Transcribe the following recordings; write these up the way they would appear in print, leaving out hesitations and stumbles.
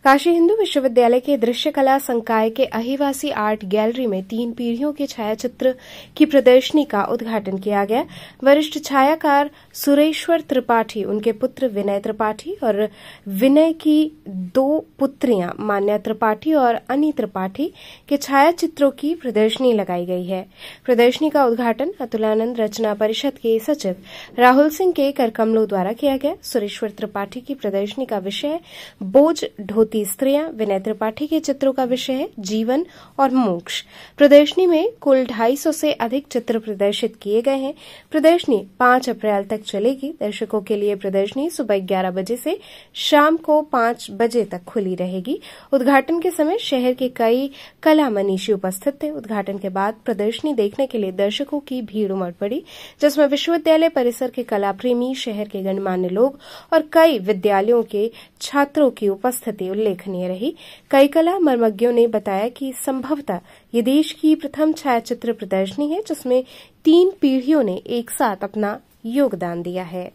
काशी हिंदू विश्वविद्यालय के दृश्य कला संकाय के अहिवासी आर्ट गैलरी में 3 पीढ़ियों के छायाचित्र की प्रदर्शनी का उद्घाटन किया गया। वरिष्ठ छायाकार सुरेश्वर त्रिपाठी, उनके पुत्र विनय त्रिपाठी और विनय की 2 पुत्रियां मान्या त्रिपाठी और अनी त्रिपाठी के छायाचित्रों की प्रदर्शनी लगाई गई है। प्रदर्शनी का उद्घाटन अतुलानंद रचना परिषद के सचिव राहुल सिंह के करकमलों द्वारा किया गया। सुरेश्वर त्रिपाठी की प्रदर्शनी का विषय बोझ ढोती स्त्रियां, विनय त्रिपाठी के चित्रों का विषय है जीवन और मोक्ष। प्रदर्शनी में कुल 250 से अधिक चित्र प्रदर्शित किए गए हैं। प्रदर्शनी 5 अप्रैल तक चलेगी। दर्शकों के लिए प्रदर्शनी सुबह 11 बजे से शाम को 5 बजे तक खुली रहेगी। उद्घाटन के समय शहर के कई कला मनीषी उपस्थित थे। उद्घाटन के बाद प्रदर्शनी देखने के लिए दर्शकों की भीड़ उमड़ पड़ी, जिसमें विश्वविद्यालय परिसर के कला प्रेमी, शहर के गणमान्य लोग और कई विद्यालयों के छात्रों की उपस्थिति उल्लेखनीय रही। कई कला मर्मज्ञों ने बताया कि संभवतः ये देश की प्रथम छायाचित्र प्रदर्शनी है जिसमें 3 पीढ़ियों ने एक साथ अपना योगदान दिया है।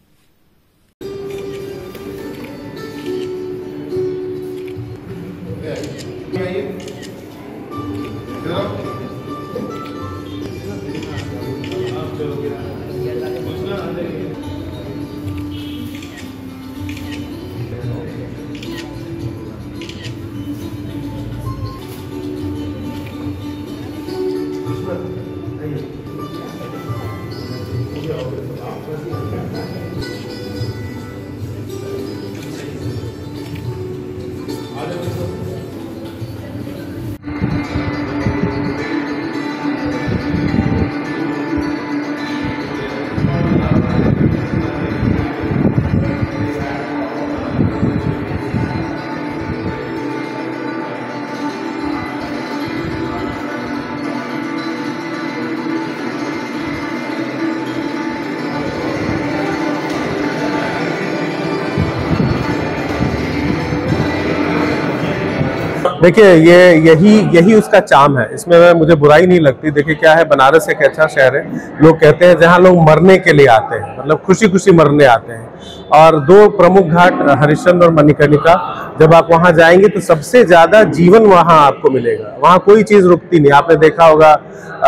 देखिए यही उसका चार्म है। इसमें मुझे बुराई नहीं लगती। देखिए क्या है, बनारस एक अच्छा शहर है। लोग कहते हैं जहाँ लोग मरने के लिए आते हैं, मतलब खुशी खुशी मरने आते हैं। और 2 प्रमुख घाट हरिश्चंद्र और मणिकर्णिका, जब आप वहाँ जाएंगे तो सबसे ज्यादा जीवन वहाँ आपको मिलेगा। वहाँ कोई चीज रुकती नहीं। आपने देखा होगा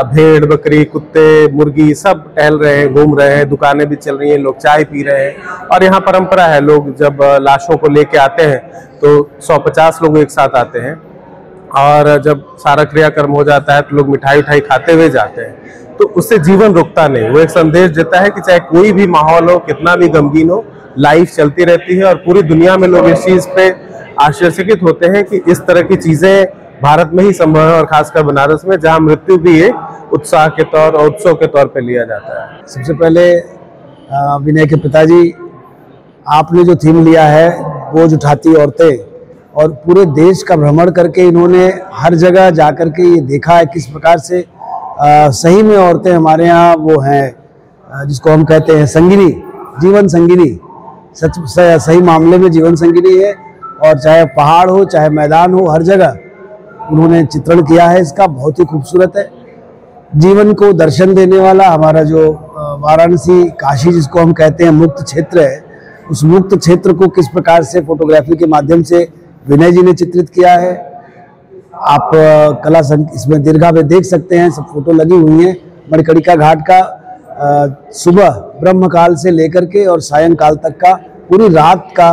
भेड़, बकरी, कुत्ते, मुर्गी सब टहल रहे हैं, घूम रहे हैं, दुकानें भी चल रही हैं, लोग चाय पी रहे हैं। और यहाँ परंपरा है, लोग जब लाशों को लेके आते हैं तो 150 लोग एक साथ आते हैं और जब सारा क्रियाकर्म हो जाता है तो लोग मिठाई उठाई खाते हुए जाते हैं। तो उससे जीवन रुकता नहीं। वो एक संदेश देता है कि चाहे कोई भी माहौल हो, कितना भी गमगीन हो, लाइफ चलती रहती है। और पूरी दुनिया में लोग इस चीज पे आश्चर्यचकित होते हैं कि इस तरह की चीजें भारत में ही संभव है, और खासकर बनारस में, जहाँ मृत्यु भी एक उत्साह के तौर और उत्सव के तौर पे लिया जाता है। सबसे पहले विनय के पिताजी, आपने जो थीम लिया है बोझ उठाती औरतें, और पूरे देश का भ्रमण करके इन्होंने हर जगह जा कर के ये देखा है किस प्रकार से सही में औरतें हमारे यहाँ वो हैं जिसको हम कहते हैं संगिनी, जीवन संगिनी, सही मामले में जीवन संगिनी है। और चाहे पहाड़ हो, चाहे मैदान हो, हर जगह उन्होंने चित्रण किया है। इसका बहुत ही खूबसूरत है। जीवन को दर्शन देने वाला हमारा जो वाराणसी, काशी जिसको हम कहते हैं मुक्त क्षेत्र है, उस मुक्त क्षेत्र को किस प्रकार से फोटोग्राफी के माध्यम से विनय जी ने चित्रित किया है। आप कला इसमें दीर्घा में देख सकते हैं, सब फोटो लगी हुई हैं। मणिकर्णिका घाट का सुबह ब्रह्मकाल से लेकर के और सायंकाल तक का, पूरी रात का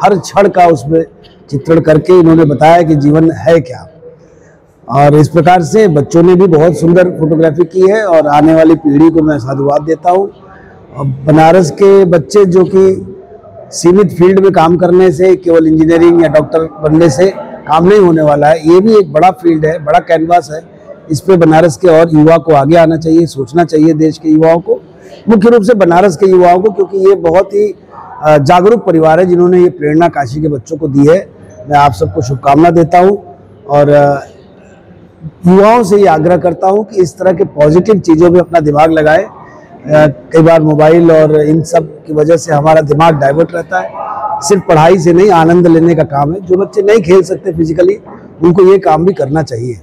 हर क्षण का उसमें चित्रण करके इन्होंने बताया कि जीवन है क्या। और इस प्रकार से बच्चों ने भी बहुत सुंदर फोटोग्राफी की है। और आने वाली पीढ़ी को मैं साधुवाद देता हूँ। बनारस के बच्चे जो कि सीमित फील्ड में काम करने से, केवल इंजीनियरिंग या डॉक्टर बनने से काम नहीं होने वाला है। ये भी एक बड़ा फील्ड है, बड़ा कैनवास है। इस पे बनारस के और युवा को आगे आना चाहिए, सोचना चाहिए, देश के युवाओं को, मुख्य रूप से बनारस के युवाओं को, क्योंकि ये बहुत ही जागरूक परिवार है जिन्होंने ये प्रेरणा काशी के बच्चों को दी है। मैं आप सबको शुभकामना देता हूँ और युवाओं से ये आग्रह करता हूँ कि इस तरह के पॉजिटिव चीज़ों में अपना दिमाग लगाए। कई बार मोबाइल और इन सब की वजह से हमारा दिमाग डाइवर्ट रहता है। सिर्फ पढ़ाई से नहीं, आनंद लेने का काम है। जो बच्चे नहीं खेल सकते फिजिकली, उनको ये काम भी करना चाहिए।